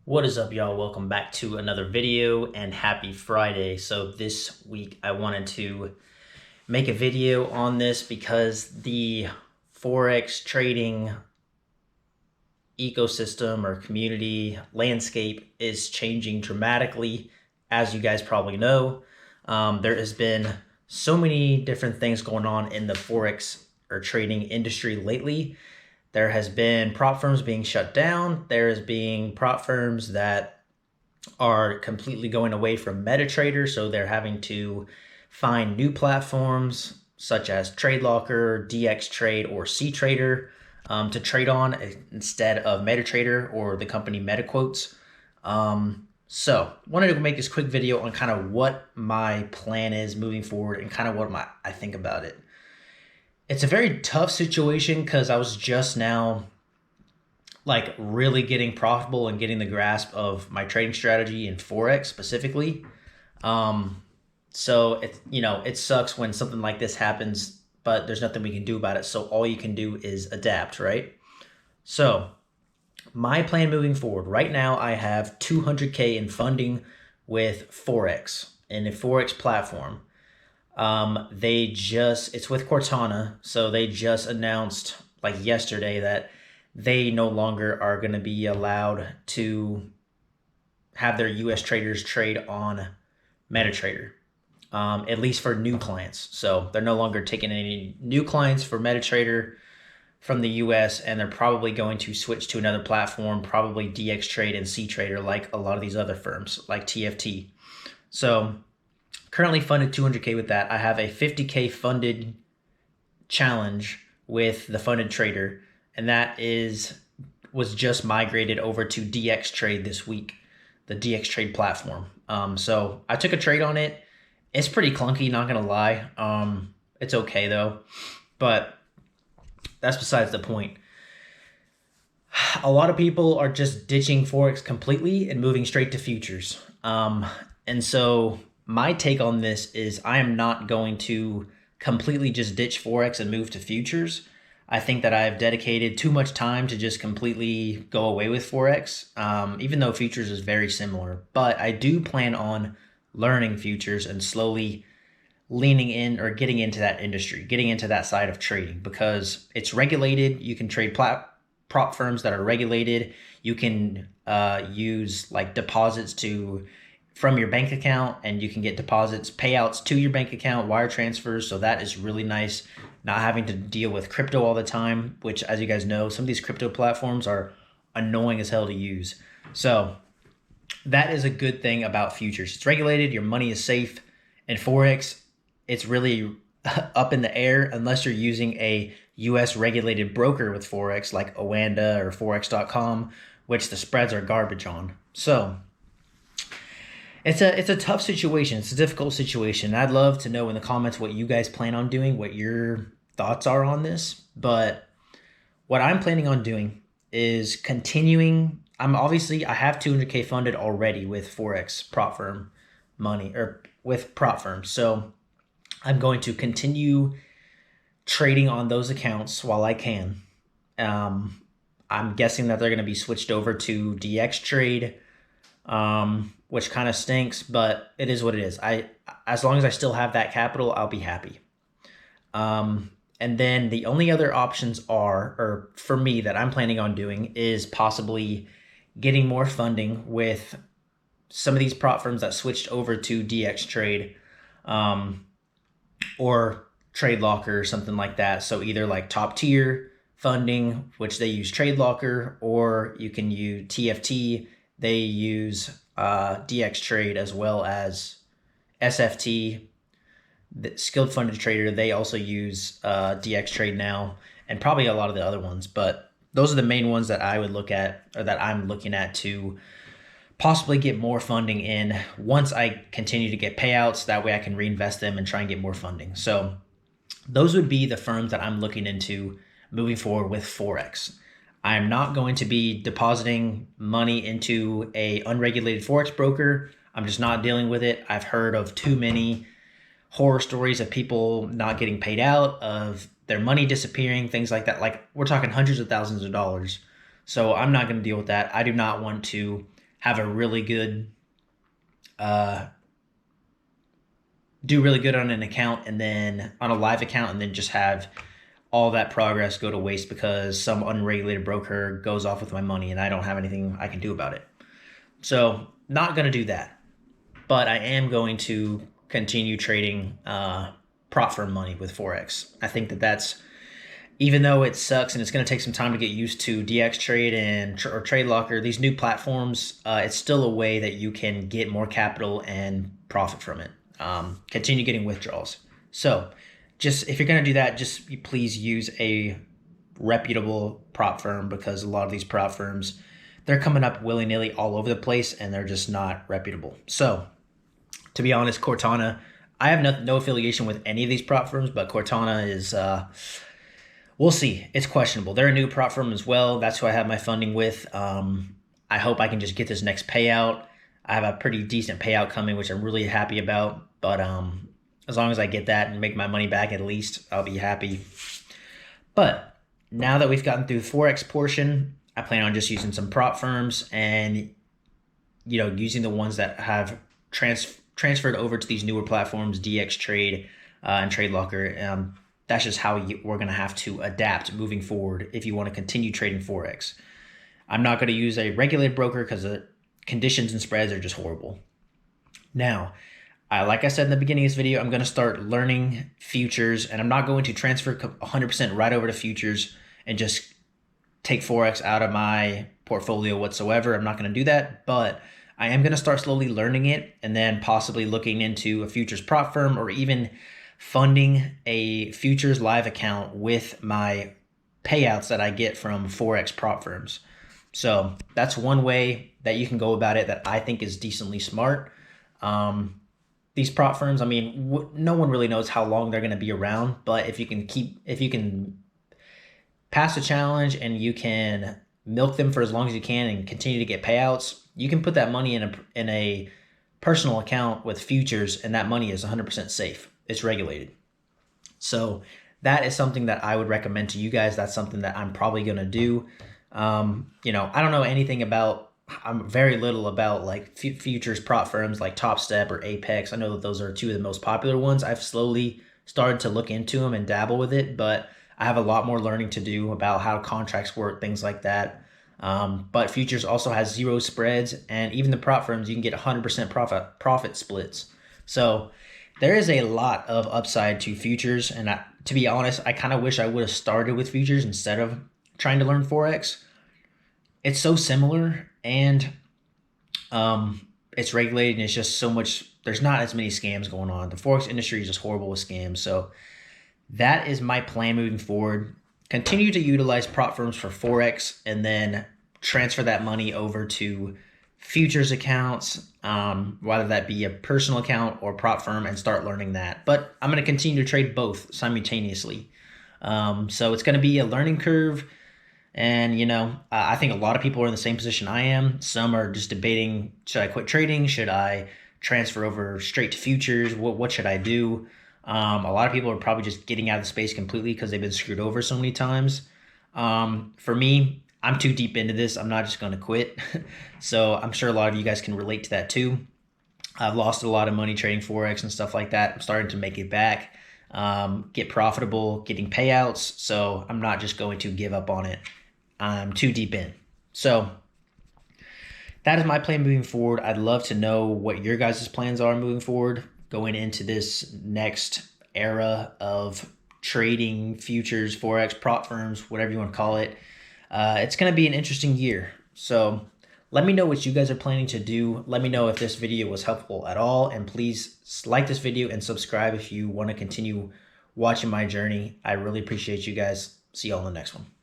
What is up, y'all? Welcome back to another video and happy Friday. So this week I wanted to make a video on this because the Forex trading ecosystem or community landscape is changing dramatically, as you guys probably know. There has been so many different things going on in the Forex or trading industry lately. There has been prop firms being shut down. There is being prop firms that are completely going away from MetaTrader, so they're having to find new platforms such as TradeLocker, DXTrade, or CTrader to trade on instead of MetaTrader or the company MetaQuotes. So wanted to make this quick video on kind of what my plan is moving forward and kind of what I think about it. It's a very tough situation because I was just now like really getting profitable and getting the grasp of my trading strategy in Forex specifically. So it sucks when something like this happens, but there's nothing we can do about it. So all you can do is adapt, right? So my plan moving forward, right now I have 200K in funding with Forex in a Forex platform. It's with Cortana, so they just announced like yesterday that they no longer are going to be allowed to have their US traders trade on MetaTrader, at least for new clients. So they're no longer taking any new clients for MetaTrader from the US, and they're probably going to switch to another platform, probably DXTrade and CTrader, like a lot of these other firms like TFT. So currently funded 200K with that. I have a 50K funded challenge with the funded trader, and that was just migrated over to DXTrade this week, the DXTrade platform. So I took a trade on it. It's pretty clunky, not gonna lie. It's okay though, but that's besides the point. A lot of people are just ditching Forex completely and moving straight to futures. And so my take on this is I am not going to completely just ditch Forex and move to futures. I think that I've dedicated too much time to just completely go away with Forex, even though futures is very similar. But I do plan on learning futures and slowly leaning in or getting into that industry, getting into that side of trading because it's regulated. You can trade prop firms that are regulated. You can use like deposits from your bank account, and you can get deposits, payouts to your bank account, wire transfers. So that is really nice, not having to deal with crypto all the time, which, as you guys know, some of these crypto platforms are annoying as hell to use. So that is a good thing about futures. It's regulated, your money is safe. And Forex, it's really up in the air unless you're using a US regulated broker with Forex like Oanda or Forex.com, which the spreads are garbage on. So it's a tough situation. It's a difficult situation. I'd love to know in the comments what you guys plan on doing, what your thoughts are on this. But what I'm planning on doing is continuing. I have 200K funded already with Forex prop firm money, or with prop firms. So I'm going to continue trading on those accounts while I can. I'm guessing that they're going to be switched over to DXTrade, which kind of stinks, but it is what it is. As long as I still have that capital, I'll be happy. And then the only other options or for me that I'm planning on doing is possibly getting more funding with some of these prop firms that switched over to DXTrade, or TradeLocker or something like that. So either like Toptier funding, which they use TradeLocker, or you can use TFT. They use DXTrade as well as SFT, the Skilled Funded Trader. They also use DXTrade now, and probably a lot of the other ones. But those are the main ones that I would look at, or that I'm looking at to possibly get more funding in once I continue to get payouts. That way I can reinvest them and try and get more funding. So those would be the firms that I'm looking into moving forward with Forex. I'm not going to be depositing money into a unregulated Forex broker. I'm just not dealing with it. I've heard of too many horror stories of people not getting paid out, of their money disappearing, things like that. Like, we're talking hundreds of thousands of dollars. So I'm not going to deal with that. I do not want to have a really good, do really good on an account and then on a live account, and then just have all that progress go to waste because some unregulated broker goes off with my money and I don't have anything I can do about it. So not going to do that, but I am going to continue trading prop firm money with Forex. I think that that's, even though it sucks and it's going to take some time to get used to DX Trade and or Trade Locker, these new platforms, it's still a way that you can get more capital and profit from it. Continue getting withdrawals. So just if you're going to do that, just please use a reputable prop firm, because a lot of these prop firms, they're coming up willy-nilly all over the place and they're just not reputable. So to be honest, Cortana, I have no affiliation with any of these prop firms, but Cortana is, we'll see. It's questionable. They're a new prop firm as well. That's who I have my funding with. I hope I can just get this next payout. I have a pretty decent payout coming, which I'm really happy about. But as long as I get that and make my money back, at least I'll be happy. But now that we've gotten through the Forex portion, I plan on just using some prop firms and, you know, using the ones that have transferred over to these newer platforms, DX Trade and Trade Locker. That's just how we're going to have to adapt moving forward if you want to continue trading Forex. I'm not going to use a regulated broker because the conditions and spreads are just horrible. Now, like I said in the beginning of this video, I'm going to start learning futures, and I'm not going to transfer 100% right over to futures and just take Forex out of my portfolio whatsoever. I'm not going to do that, but I am going to start slowly learning it and then possibly looking into a futures prop firm or even funding a futures live account with my payouts that I get from Forex prop firms. So that's one way that you can go about it that I think is decently smart. These prop firms, I mean, no one really knows how long they're going to be around, but if you can pass a challenge and you can milk them for as long as you can and continue to get payouts, you can put that money in a personal account with futures, and that money is 100% safe. It's regulated. So that is something that I would recommend to you guys. That's something that I'm probably going to do. You know, I don't know anything about, I'm very little about like futures prop firms like Top Step or Apex. I know that those are two of the most popular ones. I've slowly started to look into them and dabble with it, but I have a lot more learning to do about how contracts work, things like that. But futures also has zero spreads, and even the prop firms, you can get 100% profit splits. So there is a lot of upside to futures, and to be honest, I kind of wish I would have started with futures instead of trying to learn Forex. It's so similar, and it's regulated, and it's just so much, there's not as many scams going on. The Forex industry is just horrible with scams. So that is my plan moving forward. Continue to utilize prop firms for Forex and then transfer that money over to futures accounts, whether that be a personal account or prop firm, and start learning that. But I'm going to continue to trade both simultaneously. So it's going to be a learning curve. And, you know, I think a lot of people are in the same position I am. Some are just debating, should I quit trading? Should I transfer over straight to futures? What should I do? A lot of people are probably just getting out of the space completely because they've been screwed over so many times. For me, I'm too deep into this. I'm not just going to quit. So I'm sure a lot of you guys can relate to that too. I've lost a lot of money trading Forex and stuff like that. I'm starting to make it back, get profitable, getting payouts. So I'm not just going to give up on it. I'm too deep in. So that is my plan moving forward. I'd love to know what your guys' plans are moving forward, going into this next era of trading futures, Forex, prop firms, whatever you want to call it. It's going to be an interesting year. So let me know what you guys are planning to do. Let me know if this video was helpful at all. And please like this video and subscribe if you want to continue watching my journey. I really appreciate you guys. See you all in the next one.